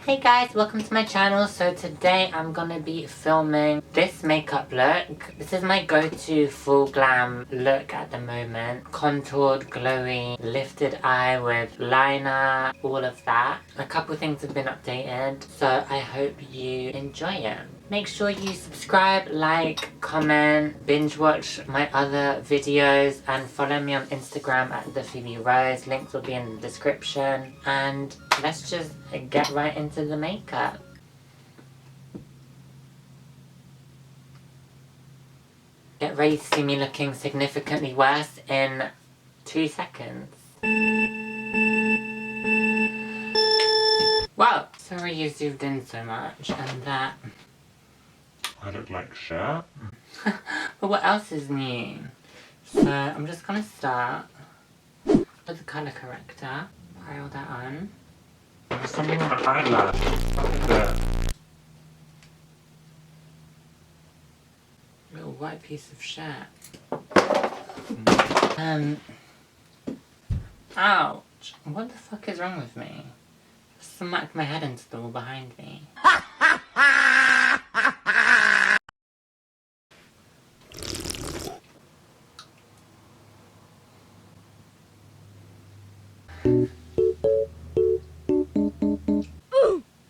Hey guys, welcome to my channel. So today I'm gonna be filming this makeup look. This is my go-to full glam look at the moment. Contoured, glowy, lifted eye with liner, all of that. A couple things have been updated, so I hope you enjoy it. Make sure you subscribe, like, comment, binge watch my other videos, and follow me on Instagram at the Phoebe Rose. Links will be in the description. And let's just get right into the makeup. Get ready to see me looking significantly worse in 2 seconds. Wow! Sorry you zoomed in so much, and that... I look like shit. But what else is new? So I'm just gonna start with the colour corrector. Pile that on. There's something on the eyelash. What is it? Little white piece of shit. Ouch! What the fuck is wrong with me? Smacked my head into the wall behind me.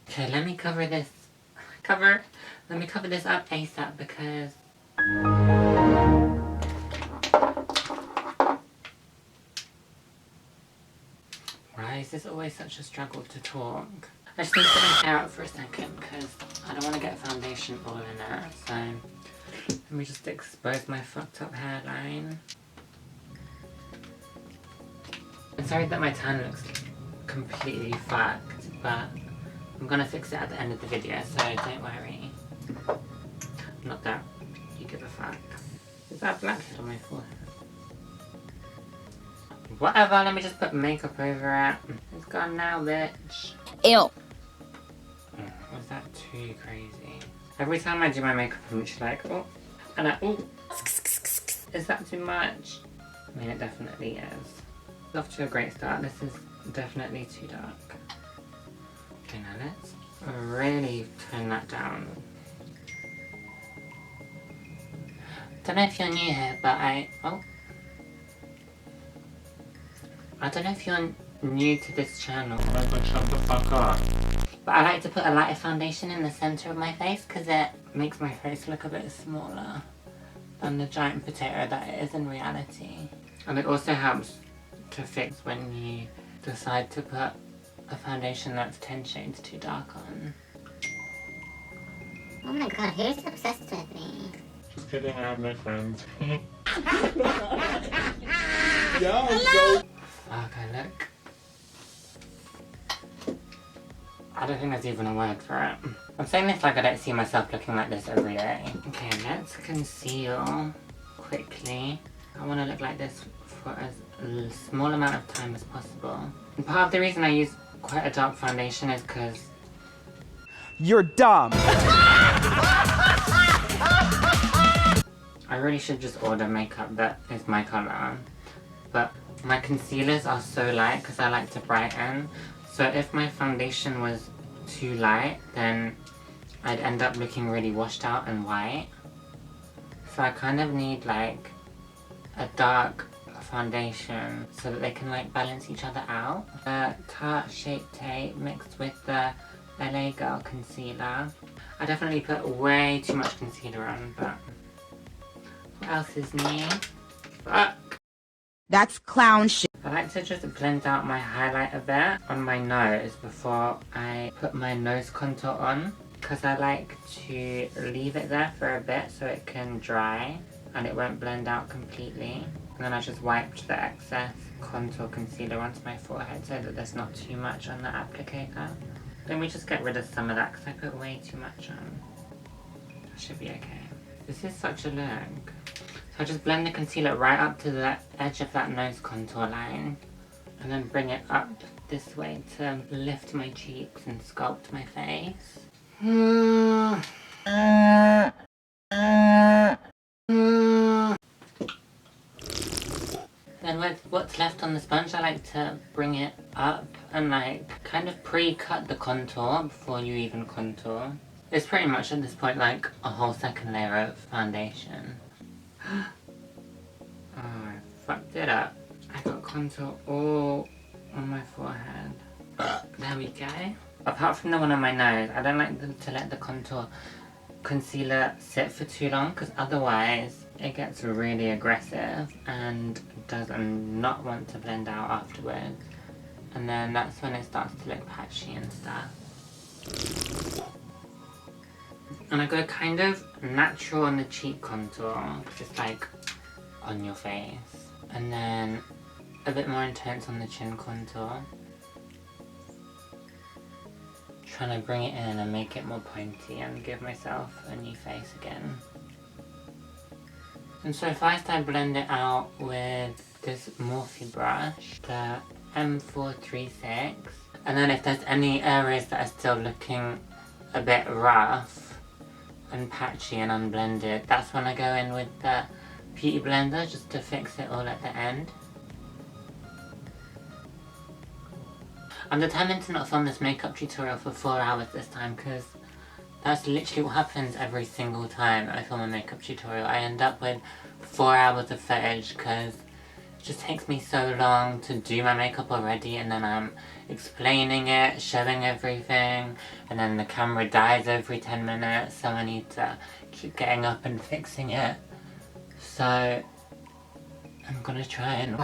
Okay, let me cover this. Let me cover this up ASAP because why is this always such a struggle to talk? I just need to put my hair out for a second because I don't want to get foundation all in it. So let me just expose my fucked up hairline. I'm sorry that my tan looks completely fucked, but I'm gonna fix it at the end of the video, so don't worry. Not that you give a fuck. Is that blackhead on my forehead? Whatever, let me just put makeup over it. It's gone now, bitch. Ew. Was that too crazy? Every time I do my makeup, I'm just like, oh, and oh. Is that too much? I mean, it definitely is. It's off to a great start. This is definitely too dark. Okay, now let's really turn that down. Don't know if you're new here, but I don't know if you're new to this channel. Oh my god, shut the fuck up. But I like to put a lighter foundation in the centre of my face because it makes my face look a bit smaller than the giant potato that it is in reality. And it also helps to fix when you decide to put a foundation that's 10 shades too dark on. Oh my god, who's obsessed with me? Just kidding, I have no friends. Fuck, I look... I don't think there's even a word for it. I'm saying this like I don't see myself looking like this every day. Okay, let's conceal quickly. I want to look like this for as small amount of time as possible. And part of the reason I use quite a dark foundation is because you're dumb. I really should just order makeup that is my colour. But my concealers are so light because I like to brighten. So if my foundation was too light, then I'd end up looking really washed out and white. So I kind of need like a dark foundation so that they can like balance each other out. The Tarte Shape Tape mixed with the LA Girl concealer. I definitely put way too much concealer on, but what else is new? Fuck! That's clown shit. I like to just blend out my highlight a bit on my nose before I put my nose contour on, because I like to leave it there for a bit so it can dry and it won't blend out completely. And then I just wiped the excess contour concealer onto my forehead so that there's not too much on the applicator. Let me just get rid of some of that because I put way too much on. That should be okay. This is such a look. So I just blend the concealer right up to the edge of that nose contour line and then bring it up this way to lift my cheeks and sculpt my face. Then with what's left on the sponge, I like to bring it up and like kind of pre-cut the contour before you even contour. It's pretty much at this point like a whole second layer of foundation. Oh, I fucked it up. I got contour all on my forehead. There we go. Apart from the one on my nose, I don't like to let the concealer sit for too long because otherwise it gets really aggressive and does not want to blend out afterwards. And then that's when it starts to look patchy and stuff. And I go kind of natural on the cheek contour, just like on your face. And then a bit more intense on the chin contour. Trying to bring it in and make it more pointy and give myself a new face again. And so first I blend it out with this Morphe brush, the M436. And then if there's any areas that are still looking a bit rough and patchy and unblended, that's when I go in with the Beauty Blender just to fix it all at the end. I'm determined to not film this makeup tutorial for 4 hours this time because that's literally what happens every single time I film a makeup tutorial. I end up with 4 hours of footage because it just takes me so long to do my makeup already, and then I'm explaining it, showing everything, and then the camera dies every 10 minutes, so I need to keep getting up and fixing it. So I'm gonna try and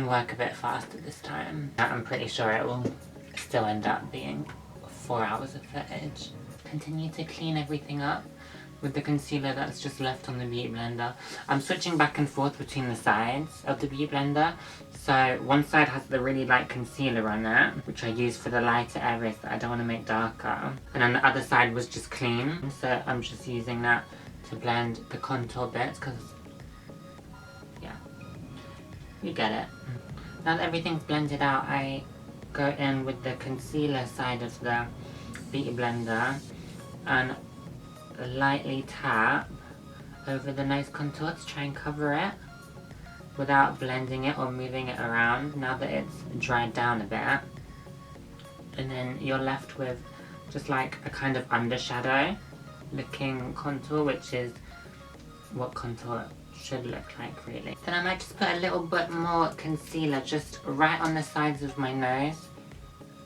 work a bit faster this time. I'm pretty sure it will still end up being 4 hours of footage. Continue to clean everything up with the concealer that's just left on the Beauty Blender. I'm switching back and forth between the sides of the Beauty Blender. So one side has the really light concealer on it, which I use for the lighter areas that I don't want to make darker. And then the other side was just clean, so I'm just using that to blend the contour bits, because yeah, you get it. Now that everything's blended out, I go in with the concealer side of the Beauty Blender and lightly tap over the nose contour to try and cover it without blending it or moving it around now that it's dried down a bit. And then you're left with just like a kind of undershadow looking contour, which is what contour should look like really. Then I might just put a little bit more concealer just right on the sides of my nose,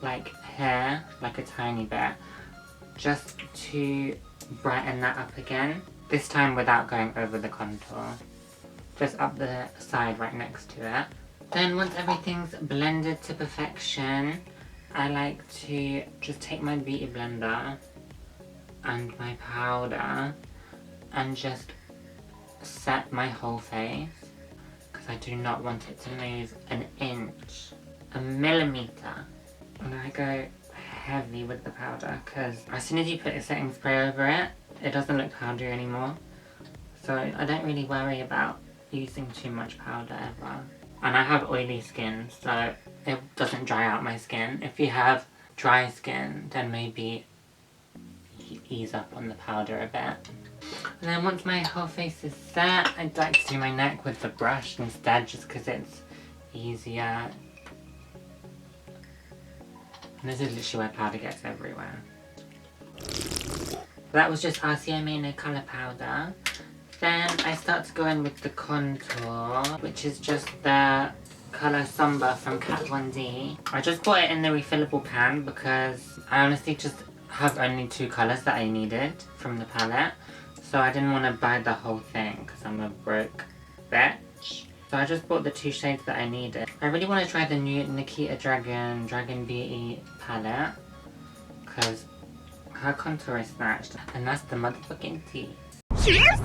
like here, like a tiny bit, just to brighten that up again. This time without going over the contour, just up the side right next to it. Then once everything's blended to perfection, I like to just take my Beauty Blender and my powder and just set my whole face, because I do not want it to move an inch, a millimeter. And I go heavy with the powder because as soon as you put a setting spray over it, it doesn't look powdery anymore. So I don't really worry about using too much powder ever. And I have oily skin, so it doesn't dry out my skin. If you have dry skin, then maybe ease up on the powder a bit. And then once my whole face is set, I'd like to do my neck with the brush instead, just because it's easier. And this is literally where powder gets everywhere. That was just RCA Mano colour powder. Then I start to go in with the contour, which is just the colour Somber from Kat Von D. I just bought it in the refillable pan because I honestly just have only 2 colours that I needed from the palette. So I didn't want to buy the whole thing because I'm a broke bitch. So I just bought the 2 shades that I needed. I really want to try the new Nikita Dragon Beauty palette because her contour is snatched, and that's the motherfucking tea. Cheers!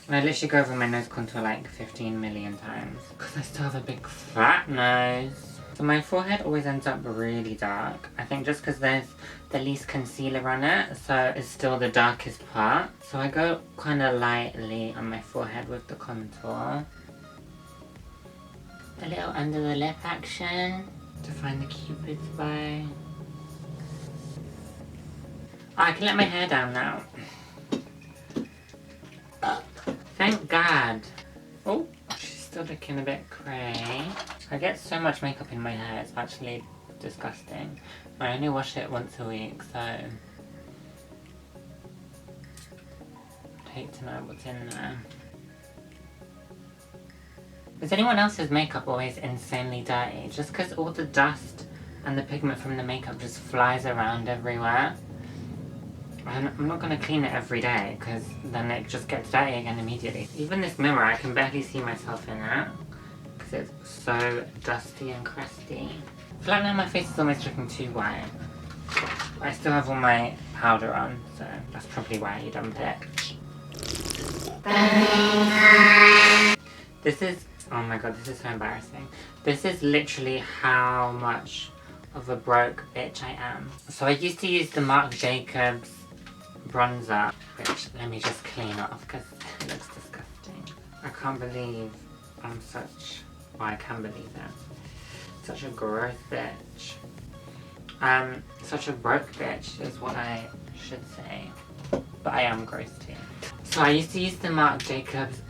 And I literally go over my nose contour like 15 million times because I still have a big fat nose. So my forehead always ends up really dark. I think just because there's the least concealer on it, so it's still the darkest part. So I go kind of lightly on my forehead with the contour. A little under the lip action to find the Cupid's bow. Oh, I can let my hair down now. Thank God. Oh, she's still looking a bit grey. I get so much makeup in my hair, it's actually disgusting. I only wash it once a week, so I'd hate to know what's in there. Is anyone else's makeup always insanely dirty? Just because all the dust and the pigment from the makeup just flies around everywhere. And I'm not going to clean it every day because then it just gets dirty again immediately. Even this mirror, I can barely see myself in it because it's so dusty and crusty. I feel like now my face is almost looking too white. But I still have all my powder on, so that's probably why you dump it. This is, oh my god, this is so embarrassing. This is literally how much of a broke bitch I am. So I used to use the Marc Jacobs bronzer, which let me just clean off because it looks disgusting. I can't believe I'm such, well I can believe it. Such a gross bitch. Such a broke bitch is what I should say. But I am gross too. So I used to use the Marc Jacobs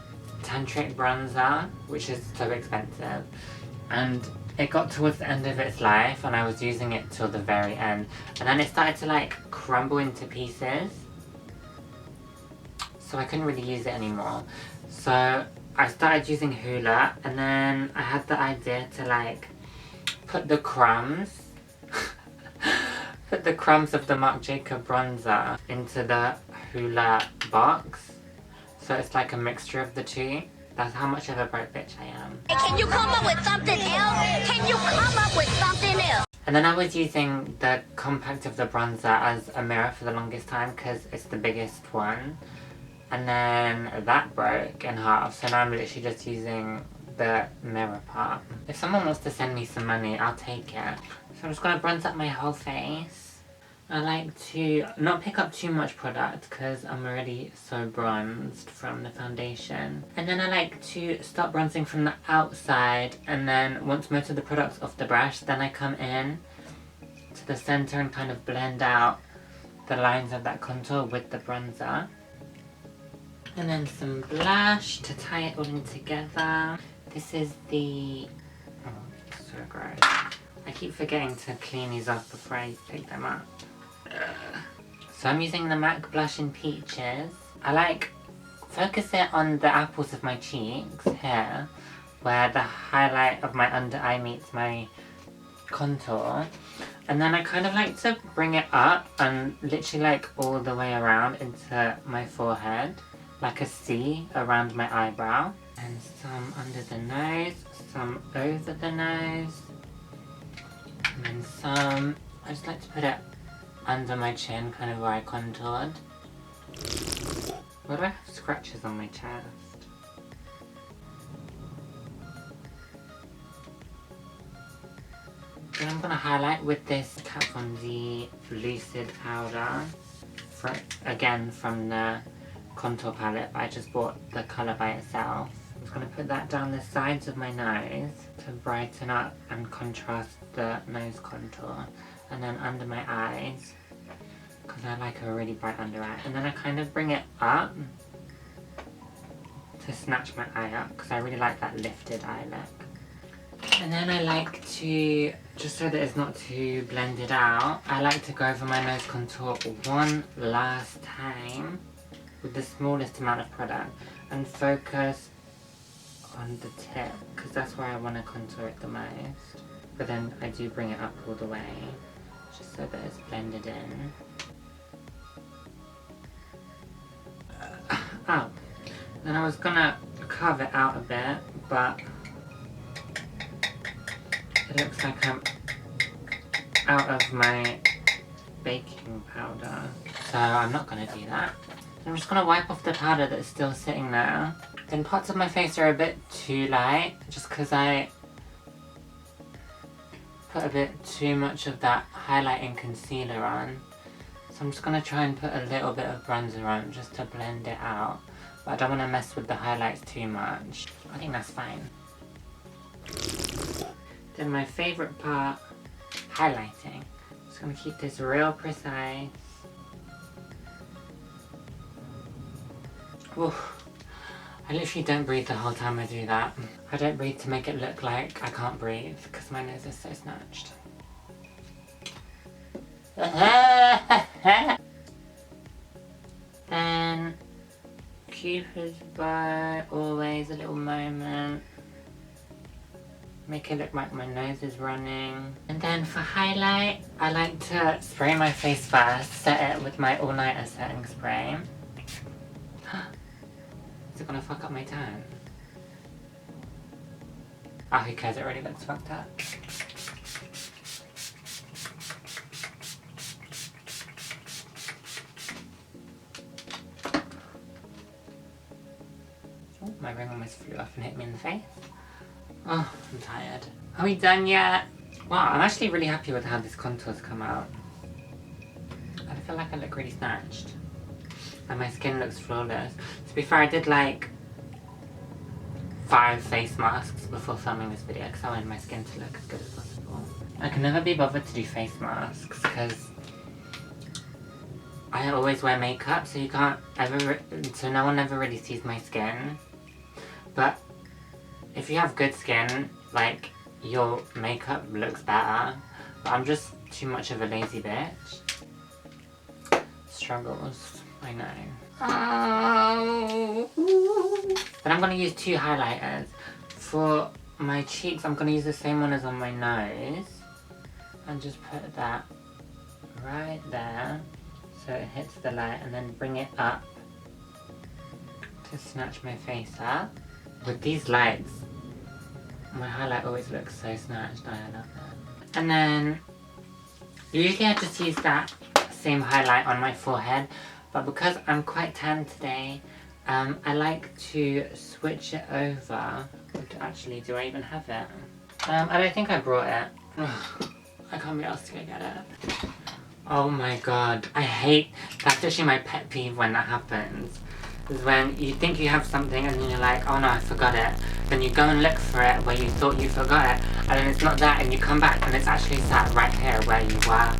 Tantric bronzer, which is so expensive. And it got towards the end of its life and I was using it till the very end. And then it started to like crumble into pieces. So I couldn't really use it anymore. So I started using Hoola and then I had the idea to like put the crumbs of the Marc Jacobs bronzer into the Hoola box. So it's like a mixture of the two. That's how much of a broke bitch I am. Can you come up with something else? Can you come up with something else? And then I was using the compact of the bronzer as a mirror for the longest time because it's the biggest one. And then that broke in half, so now I'm literally just using the mirror part. If someone wants to send me some money, I'll take it. So I'm just gonna bronze up my whole face. I like to not pick up too much product because I'm already so bronzed from the foundation. And then I like to start bronzing from the outside, and then once most of the product's off the brush, then I come in to the center and kind of blend out the lines of that contour with the bronzer. And then some blush to tie it all in together. This is the... oh, it's so gross. I keep forgetting to clean these off before I pick them up. So I'm using the MAC blush in Peaches. I like focus it on the apples of my cheeks here, where the highlight of my under eye meets my contour. And then I kind of like to bring it up and literally like all the way around into my forehead, like a C around my eyebrow. And some under the nose, some over the nose, and then some, I just like to put it under my chin, kind of where I contoured. Why do I have scratches on my chest? Then I'm gonna highlight with this Kat Von D Lucid powder. Again from the contour palette, but I just bought the colour by itself. I'm just gonna put that down the sides of my nose to brighten up and contrast the nose contour. And then under my eyes, because I like a really bright under eye. And then I kind of bring it up to snatch my eye up, because I really like that lifted eye look. And then I like to, just so that it's not too blended out, I like to go over my nose contour one last time with the smallest amount of product and focus on the tip, because that's where I want to contour it the most. But then I do bring it up all the way, just so that it's blended in. Oh, then I was gonna carve it out a bit, but it looks like I'm out of my baking powder, so I'm not gonna do that. I'm just gonna wipe off the powder that's still sitting there. Then parts of my face are a bit too light, just because I put a bit too much of that highlighting concealer on. So I'm just going to try and put a little bit of bronzer on just to blend it out. But I don't want to mess with the highlights too much. I think that's fine. Then my favourite part, highlighting. Just going to keep this real precise. Oof. I literally don't breathe the whole time I do that. I don't breathe to make it look like I can't breathe because my nose is so snatched. Then Cupid's bow, always a little moment. Make it look like my nose is running. And then for highlight, I like to spray my face first, set it with my all-nighter setting spray. Is it gonna fuck up my tan? Oh, who cares, it already looks fucked up. Oh, my ring almost flew off and hit me in the face. Oh, I'm tired. Are we done yet? Wow, I'm actually really happy with how this contour's come out. I feel like I look really snatched. And my skin looks flawless. To be fair, I did like 5 face masks before filming this video because I wanted my skin to look as good as possible. I can never be bothered to do face masks because I always wear makeup, so you can't ever, so no one ever really sees my skin. But if you have good skin, like, your makeup looks better. But I'm just too much of a lazy bitch. Struggles, I know. Oh. But I'm gonna use 2 highlighters. For my cheeks, I'm gonna use the same one as on my nose. And just put that right there. So it hits the light, and then bring it up to snatch my face up. With these lights, my highlight always looks so snatched. I love that. And then, usually I just use that same highlight on my forehead, but because I'm quite tan today, I like to switch it over. Actually, do I even have it? I don't think I brought it. I can't be asked to go get it. Oh my god, I hate, that's actually my pet peeve when that happens. Is when you think you have something and then you're like, oh no, I forgot it. Then you go and look for it where you thought you forgot it, and then it's not that, and you come back and it's actually sat right here where you were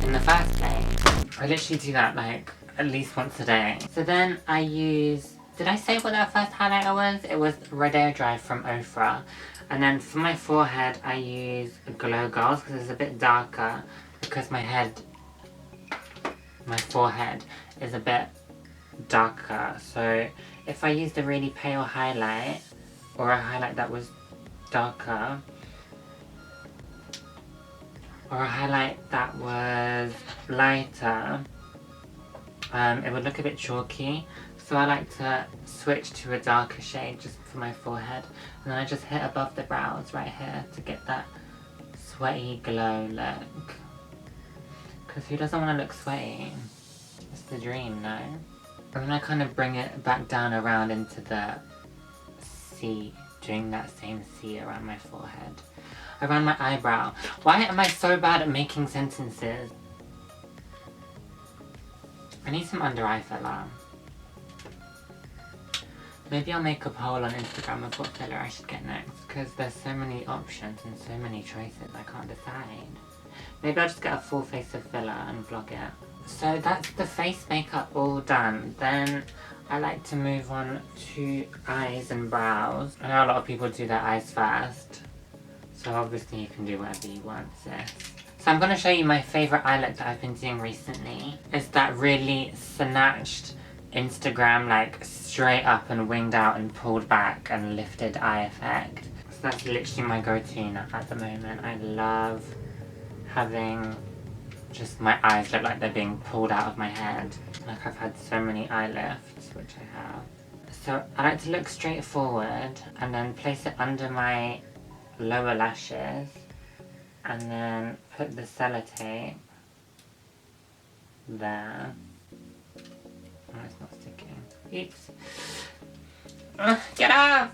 in the first place. I literally do that like at least once a day. So then I use, did I say what that first highlighter was? It was Rodeo Drive from Ofra. And then for my forehead I use Glow Goals because it's a bit darker, because my forehead is a bit darker. So if I used a really pale highlight or a highlight that was darker, or a highlight that was lighter, it would look a bit chalky. So I like to switch to a darker shade just for my forehead, and then I just hit above the brows right here to get that sweaty glow look. Because who doesn't want to look sweaty? It's the dream, no? And then I kind of bring it back down around into the C, doing that same C around my forehead. Around my eyebrow. Why am I so bad at making sentences? I need some under eye filler. Maybe I'll make a poll on Instagram of what filler I should get next, because there's so many options and so many choices I can't decide. Maybe I'll just get a full face of filler and vlog it. So that's the face makeup all done. Then I like to move on to eyes and brows. I know a lot of people do their eyes first, so obviously you can do whatever you want, sis. So I'm going to show you my favourite eye look that I've been doing recently. It's that really snatched Instagram, like straight up and winged out and pulled back and lifted eye effect. So that's literally my go-to at the moment. I love having just my eyes look like they're being pulled out of my head. Like I've had so many eye lifts, which I have. So I like to look straight forward and then place it under my lower lashes, and then put the sellotape there. Oh, it's not sticking. Oops. Get off!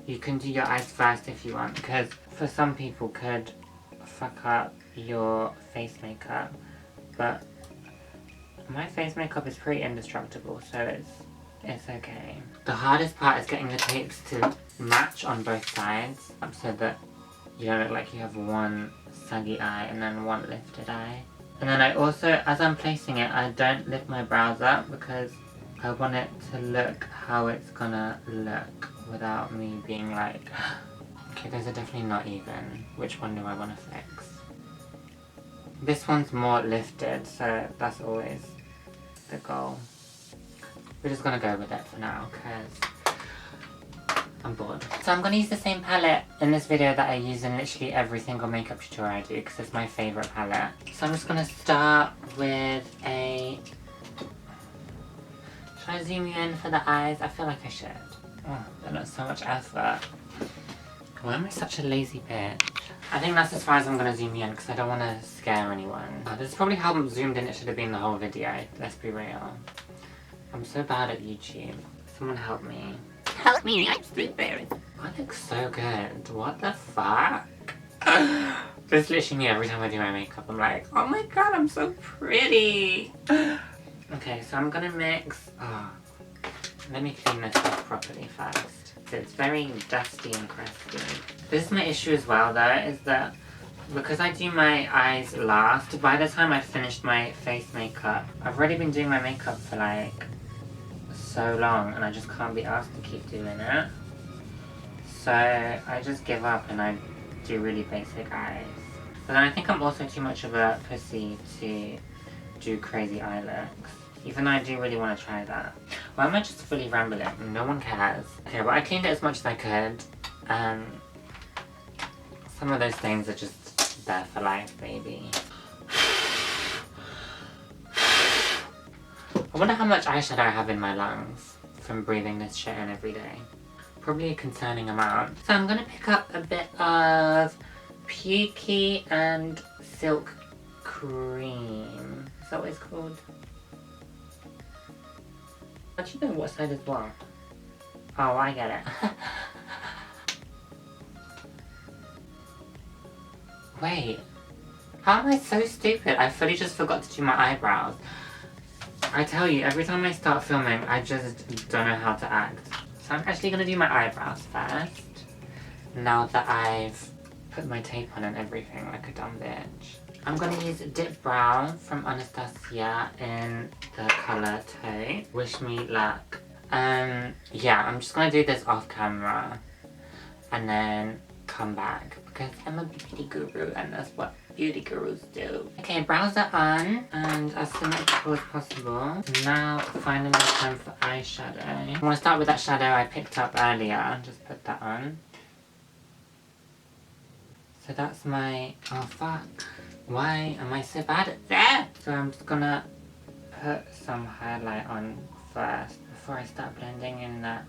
You can do your eyes first if you want, because for some people could fuck up your face makeup, but my face makeup is pretty indestructible, so it's okay. The hardest part is getting the tapes to match on both sides, so that you don't look like you have one saggy eye and then one lifted eye. And then I also, as I'm placing it, I don't lift my brows up because I want it to look how it's gonna look without me being like, okay, those are definitely not even. Which one do I want to fix? This one's more lifted, so that's always the goal. We're just gonna go with it for now, because I'm bored. So I'm gonna use the same palette in this video that I use in literally every single makeup tutorial I do, because it's my favourite palette. So I'm just gonna start with a... Should I zoom you in for the eyes? I feel like I should. Oh, that looks so much effort. Why am I such a lazy bitch? I think that's as far as I'm gonna zoom you in, because I don't want to scare anyone. Oh, this is probably how zoomed in it should have been the whole video, let's be real. I'm so bad at YouTube. Someone help me. Help me, I'm stupid. I look so good. What the fuck? This is literally me every time I do my makeup. I'm like, oh my god, I'm so pretty. Okay, so I'm gonna mix... Oh, let me clean this up properly first. It's very dusty and crusty. This is my issue as well though, is that because I do my eyes last, by the time I've finished my face makeup, I've already been doing my makeup for like so long and I just can't be asked to keep doing it. So I just give up and I do really basic eyes. But then I think I'm also too much of a pussy to do crazy eye looks. Even though I do really want to try that. Why am I just fully rambling? No one cares. Okay, well I cleaned it as much as I could. Some of those things are just there for life, baby. I wonder how much eyeshadow I have in my lungs from breathing this shit in every day. Probably a concerning amount. So I'm gonna pick up a bit of Pukey and Silk Cream. Is that what it's called? How do you know what side is what? Oh, I get it. Wait. How am I so stupid? I fully just forgot to do my eyebrows. I tell you, every time I start filming, I just don't know how to act. So I'm actually gonna do my eyebrows first. Now that I've put my tape on and everything like a dumb bitch. I'm gonna use Dip Brow from Anastasia in the colour Taupe. Wish me luck. Yeah, I'm just gonna do this off camera. And then come back. Because I'm a beauty guru and that's what beauty gurus do. Okay, brows are on and as symmetrical as possible. Now, finally time for eyeshadow. I'm gonna start with that shadow I picked up earlier. Just put that on. So that's my... Oh fuck. Why am I so bad at that? So I'm just gonna put some highlight on first before I start blending in that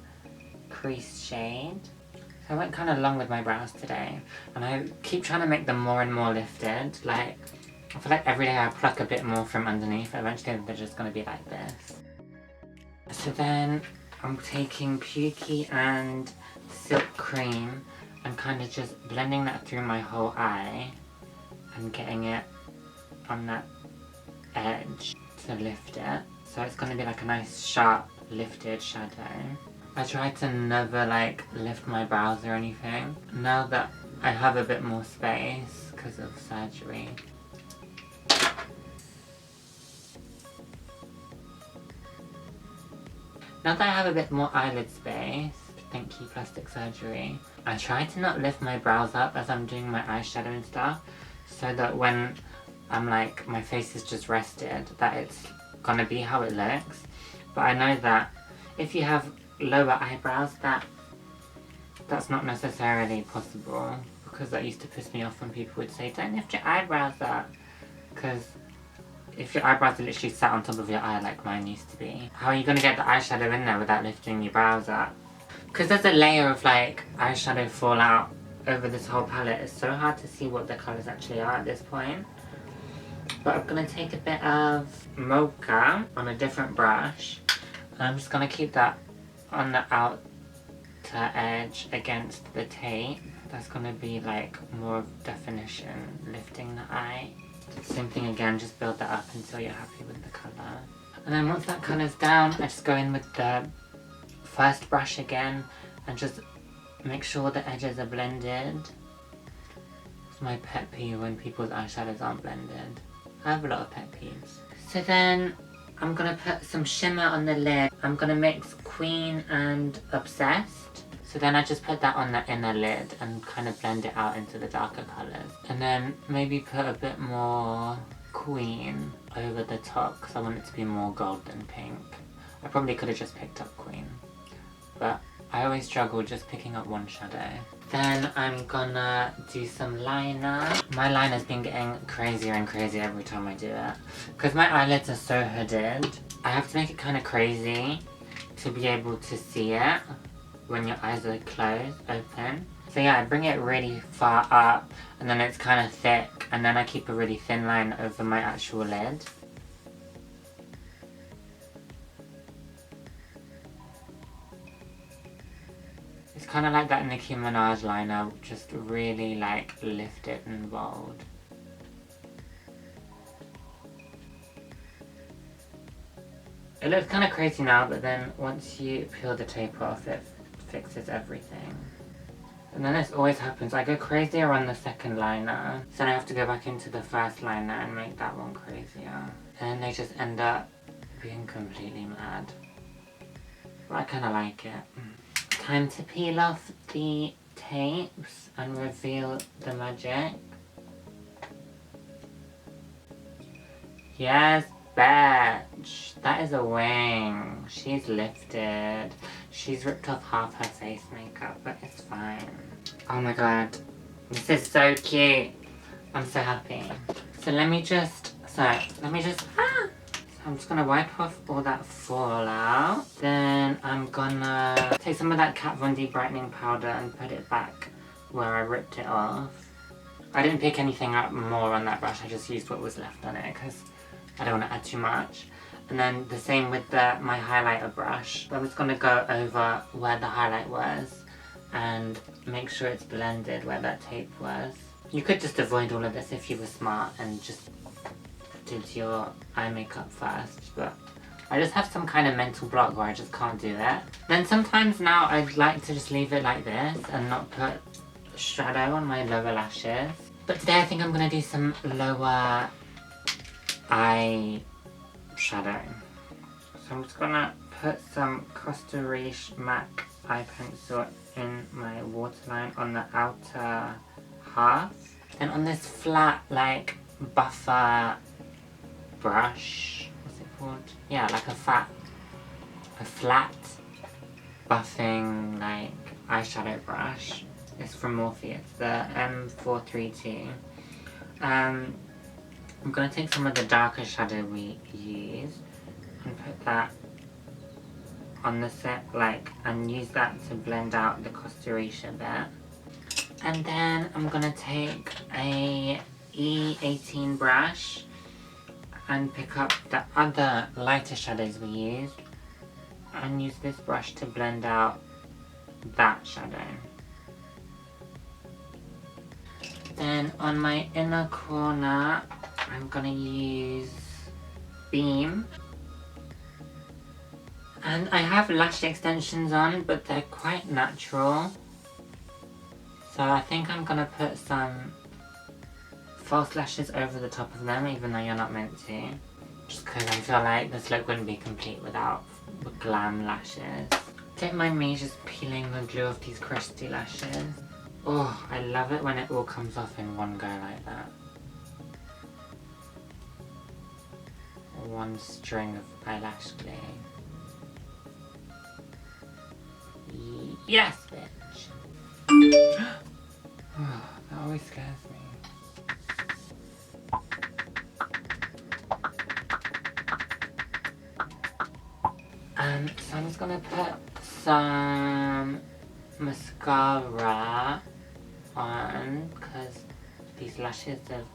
crease shade. So I went kind of long with my brows today and I keep trying to make them more and more lifted. Like, I feel like every day I pluck a bit more from underneath. Eventually they're just gonna be like this. So then I'm taking Pukey and Silk Cream and kind of just blending that through my whole eye. And getting it on that edge to lift it. So it's going to be like a nice sharp lifted shadow. I try to never like lift my brows or anything. Now that I have a bit more space because of surgery. Now that I have a bit more eyelid space, thank you plastic surgery, I try to not lift my brows up as I'm doing my eyeshadow and stuff. So that when I'm like, my face is just rested, that it's gonna be how it looks. But I know that if you have lower eyebrows, that's not necessarily possible. Because that used to piss me off when people would say, don't lift your eyebrows up. Because if your eyebrows are literally sat on top of your eye like mine used to be, how are you gonna get the eyeshadow in there without lifting your brows up? Because there's a layer of like eyeshadow fallout over this whole palette. It's so hard to see what the colours actually are at this point. But I'm going to take a bit of Mocha on a different brush. And I'm just going to keep that on the outer edge against the tape. That's going to be like more of definition, lifting the eye. Same thing again, just build that up until you're happy with the colour. And then once that colour's down, I just go in with the first brush again and just make sure the edges are blended. It's my pet peeve when people's eyeshadows aren't blended. I have a lot of pet peeves. So then I'm gonna put some shimmer on the lid. I'm gonna mix Queen and Obsessed. So then I just put that on the inner lid and kind of blend it out into the darker colours. And then maybe put a bit more Queen over the top because I want it to be more golden pink. I probably could have just picked up Queen, but I always struggle just picking up one shadow. Then I'm gonna do some liner. My liner's been getting crazier and crazier every time I do it. Because my eyelids are so hooded, I have to make it kind of crazy to be able to see it when your eyes are closed, open. So yeah, I bring it really far up and then it's kind of thick and then I keep a really thin line over my actual lid. It's kind of like that Nicki Minaj liner, just really like lifted and bold. It looks kind of crazy now, but then once you peel the tape off, it fixes everything. And then this always happens. I go crazier on the second liner, so then I have to go back into the first liner and make that one crazier. And then they just end up being completely mad. But I kind of like it. Time to peel off the tapes and reveal the magic. Yes, bitch. That is a wing. She's lifted. She's ripped off half her face makeup, but it's fine. Oh my god. This is so cute. I'm so happy. So let me just, I'm just gonna wipe off all that fallout. Then I'm gonna take some of that Kat Von D brightening powder and put it back where I ripped it off. I didn't pick anything up more on that brush, I just used what was left on it because I don't want to add too much. And then the same with my highlighter brush. I'm just gonna go over where the highlight was and make sure it's blended where that tape was. You could just avoid all of this if you were smart and just did your eye makeup first, but I just have some kind of mental block where I just can't do it. Then sometimes now I'd like to just leave it like this and not put shadow on my lower lashes. But today I think I'm gonna do some lower eye shadow. So I'm just gonna put some Costa Rica MAC eye pencil in my waterline on the outer half. Then on this flat like buffer brush, what's it called? Yeah, like a flat buffing like eyeshadow brush. It's from Morphe, it's the M432. I'm gonna take some of the darker shadow we use and put that on the set, like, and use that to blend out the Costa Rica bit. And then I'm gonna take a E18 brush and pick up the other lighter shadows we used and use this brush to blend out that shadow. Then on my inner corner I'm gonna use Beam. And I have lash extensions on, but they're quite natural. So I think I'm gonna put some false lashes over the top of them, even though you're not meant to. Just because I feel like this look wouldn't be complete without Glam lashes. Don't mind me just peeling the glue off these crusty lashes. Oh, I love it when it all comes off in one go like that. One string of eyelash glue. Yes, bitch! Oh, that always scares me. So I'm just gonna put some mascara on because these lashes have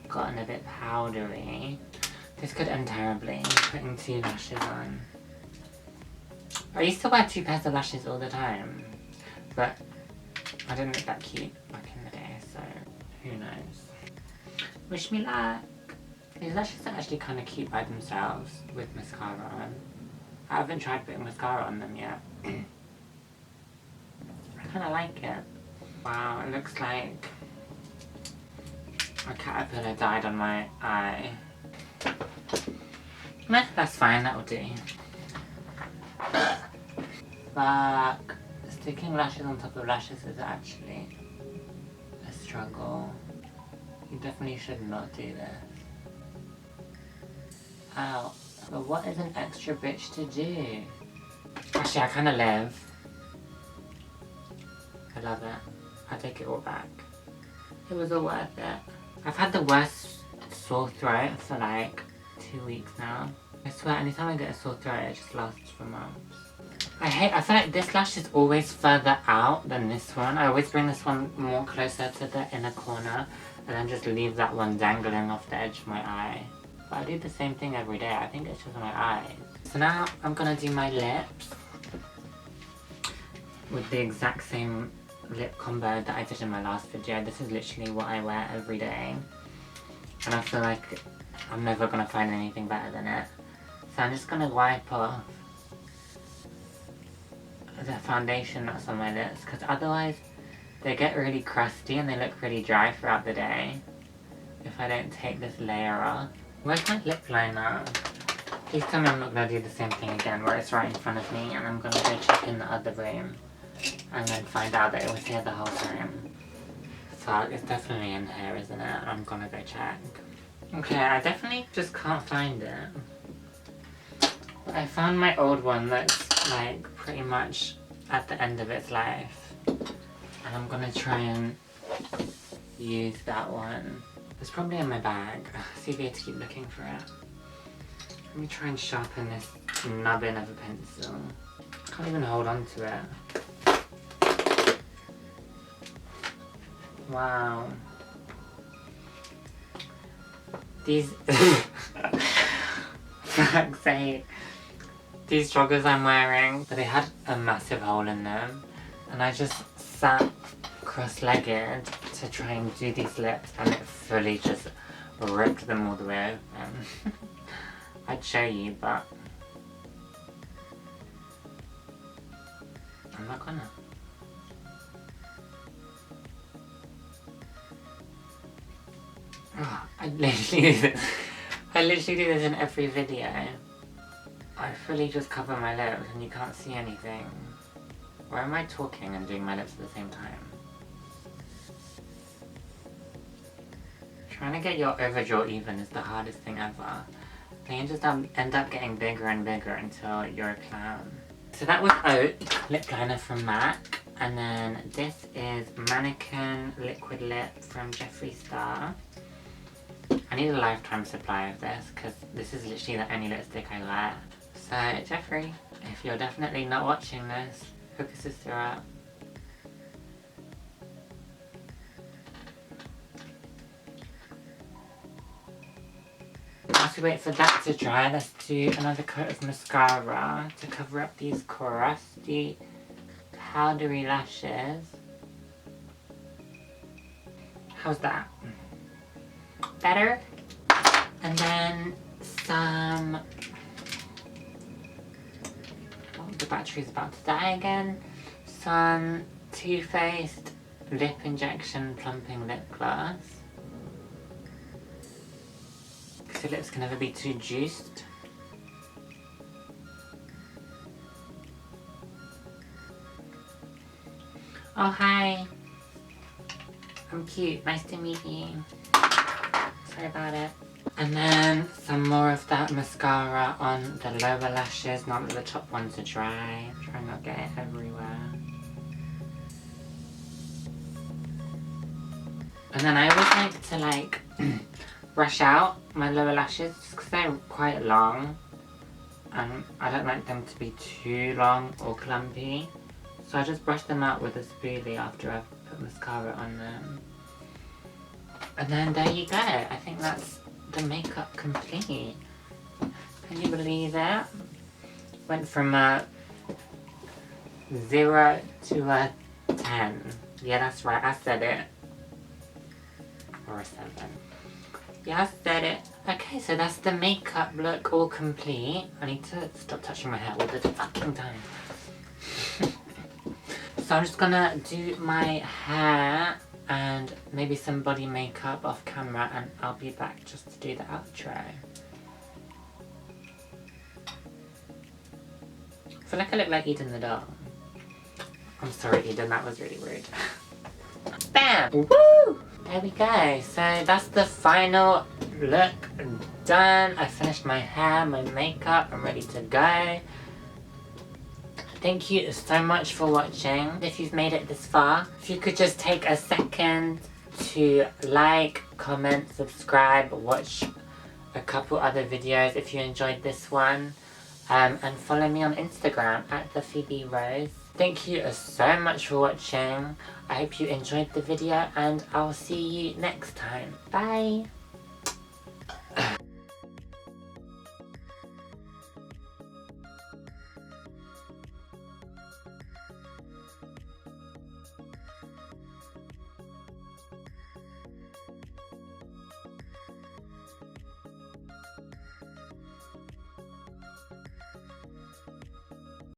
gotten a bit powdery. This could end terribly, putting 2 lashes on. I used to wear 2 pairs of lashes all the time, but I didn't look that cute back in the day, so who knows. Wish me luck! These lashes are actually kind of cute by themselves with mascara on. I haven't tried putting mascara on them yet. I kind of like it. Wow, it looks like a caterpillar died on my eye. Meh, that's fine, that'll do. Fuck. Sticking lashes on top of lashes is actually a struggle. You definitely should not do this. Ow. But what is an extra bitch to do? Actually, I kind of live. I love it. I take it all back. It was all worth it. I've had the worst sore throat for like 2 weeks now. I swear, anytime I get a sore throat, it just lasts for months. I feel like this lash is always further out than this one. I always bring this one more closer to the inner corner and then just leave that one dangling off the edge of my eye. But I do the same thing every day. I think it's just my eyes. So now I'm gonna do my lips with the exact same lip combo that I did in my last video. This is literally what I wear every day. And I feel like I'm never gonna find anything better than it. So I'm just gonna wipe off the foundation that's on my lips, because otherwise they get really crusty and they look really dry throughout the day if I don't take this layer off. Where's my lip liner? Please tell me I'm not going to do the same thing again where it's right in front of me and I'm going to go check in the other room and then find out that it was here the whole time. Fuck, it's definitely in here, isn't it? I'm going to go check. Okay, I definitely just can't find it. But I found my old one that's like pretty much at the end of its life. And I'm going to try and use that one. It's probably in my bag. It's easier to keep looking for it. Let me try and sharpen this nubbin of a pencil. I can't even hold on to it. Wow. These... fuck's sake. These joggers I'm wearing, but they had a massive hole in them. And I just sat cross-legged to try and do these lips and it fully just ripped them all the way open. I'd show you, but I'm not gonna. Oh, I literally do this. I literally do this in every video. I fully just cover my lips and you can't see anything. Why am I talking and doing my lips at the same time? Trying to get your overdraw even is the hardest thing ever. They just end up getting bigger and bigger until you're a clown. So that was Oak lip liner from MAC. And then this is Mannequin liquid lip from Jeffree Star. I need a lifetime supply of this because this is literally the only lipstick I wear. So Jeffree, if you're definitely not watching this, hook a sister up. Whilst we wait for that to dry, let's do another coat of mascara to cover up these crusty, powdery lashes. How's that? Better? And then some... oh, the battery's about to die again. Some Too Faced Lip Injection Plumping Lip Gloss. Because your lips can never be too juiced. Oh, hi. I'm cute. Nice to meet you. Sorry about it. And then some more of that mascara on the lower lashes, not that the top ones are dry. Try not to get it everywhere. And then I always like to brush out my lower lashes just because they're quite long. And I don't like them to be too long or clumpy. So I just brush them out with a spoolie after I've put mascara on them. And then there you go. I think that's the makeup complete. Can you believe it? Went from a 0 to a 10. Yeah, that's right. I said it. Or a 7. Yeah, I said it. Okay, so that's the makeup look all complete. I need to stop touching my hair all the fucking time. So I'm just gonna do my hair and maybe some body makeup off camera and I'll be back just to do the outro. I feel like I look like Eden the doll. I'm sorry, Eden, that was really rude. Bam! Woo! There we go. So that's the final look done. I finished my hair, my makeup. I'm ready to go. Thank you so much for watching. If you've made it this far, if you could just take a second to like, comment, subscribe, watch a couple other videos if you enjoyed this one. And follow me on Instagram at the Phoebe Rose. Thank you so much for watching. I hope you enjoyed the video and I'll see you next time. Bye!